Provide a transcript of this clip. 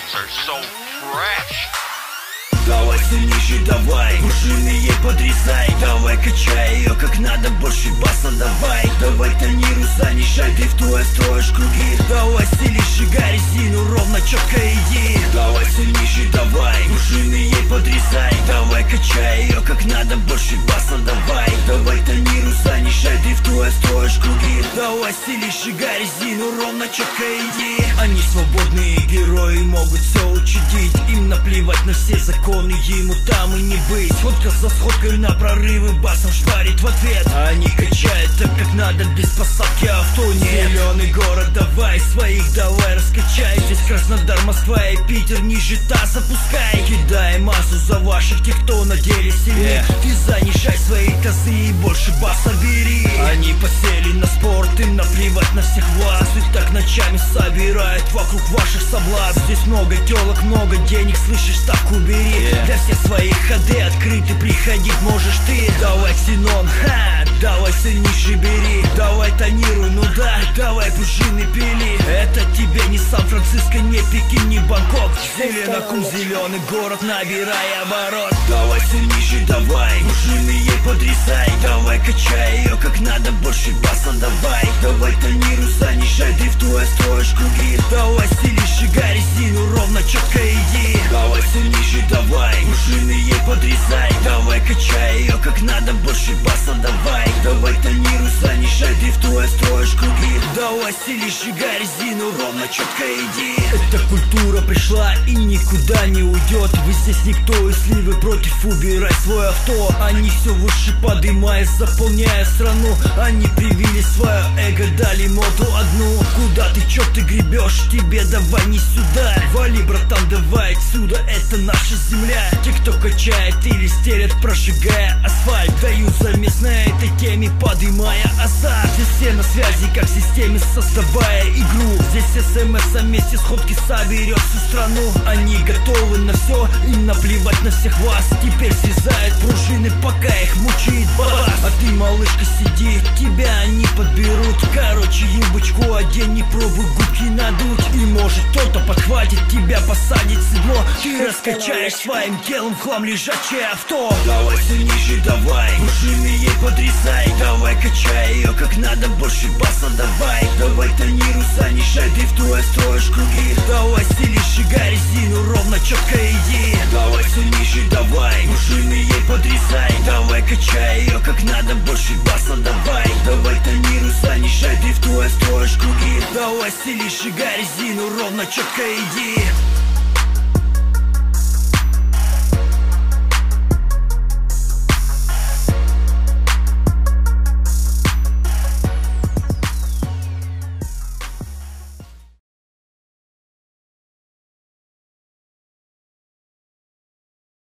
beats are so fresh. Давай сильнейший, давай, пружины ей подрезай. Давай качай ее как надо, больше баса давай. Давай тонируй, занижай, дрифтуя, строишь круги. Давай стили, сжигай резину, ровно, четко иди. Давай сильнейший, давай, пружины ей подрезай. Давай качай ее как надо, больше баса давай. Давай тонируй, занижай, дрифтуя, строишь круги. Давай стили, сжигай резину, ровно, четко иди. Они свободные герои, могут все учудить. Им наплевать на все законы, ему там и не быть. Сходка за сходкой на прорывы, басом шпарит в ответ. Они качают так как надо, без посадки авто нет. Зеленый город, давай своих, давай раскачай. Здесь Краснодар, Москва и Питер, ниже таз запускай. Кидай массу за ваших, тех, кто на деле сильнее. Ты занижай свои тазы и больше баса бери. Они посели на спорт, им наплевать на всех вас. И так ночами собирают вокруг ваших соблазн. Здесь много телок, много денег, слышишь, так убери. Для всех своих ходы открыты, приходить можешь ты. Давай ксенон, давай сильнейший бери. Давай тонируй, ну да, давай пружины пили. Это тебе не Сан-Франциско, не Пекин, не Бангкок. Зеленокум, зеленый город, набирай оборот. Давай сильнейший, давай, пружины ей подрезай. Давай качай ее как надо, больше баса давай. Давай тонируй, занижай, дрифтуя, строишь круги. Давай стили, сжигай резину, ровно, четко иди. Давай сильнейший, давай, пружины ей подрезай. Давай качай ее как надо, больше баса давай. Давай тонируй, занижай, дрифтуя, строишь круги. Давай стили, сжигай резину, ровно, четко иди. Эта культура пришла и никуда не уйдет. Вы здесь никто, если вы против, убирай свое авто. Они все выше подымая, заполняя страну. Они привили свое эго, дали моду одну. Куда ты, чё ты гребешь, тебе давай не сюда. Вали, братан, давай отсюда, это наша земля. Те, кто качает или стелят, прожигая асфальт, дают замес на этой теме, подымая азарт. Здесь все на связи, как в системе, создавая игру. Здесь СМС, вместе сходки соберет всю страну. Они готовы на все, им наплевать на всех вас. Теперь срезают пружины, пока их мучает бас. А ты, малышка, сиди, тебя они подберут. Короче, юбочку одень, не пробуй губки надуть. И может кто-то подхватит тебя, посадит в седло. Ты раскачаешь своим телом в хлам лежачее авто. Давай сильнейший, давай, пружины ей подрезай. Давай качай ее как надо, больше баса давай. Давай тонируй, занижай, дрифтуя, строишь круги. Давай стили, сжигай резину, ровно, четко иди. Давай сильнейший, давай, пружины ей подрезай. Давай качай ее как надо, больше баса давай. Давай тонируй, занижай, дрифтуя, строишь круги. Давай стили, сжигай резину, ровно, четко иди.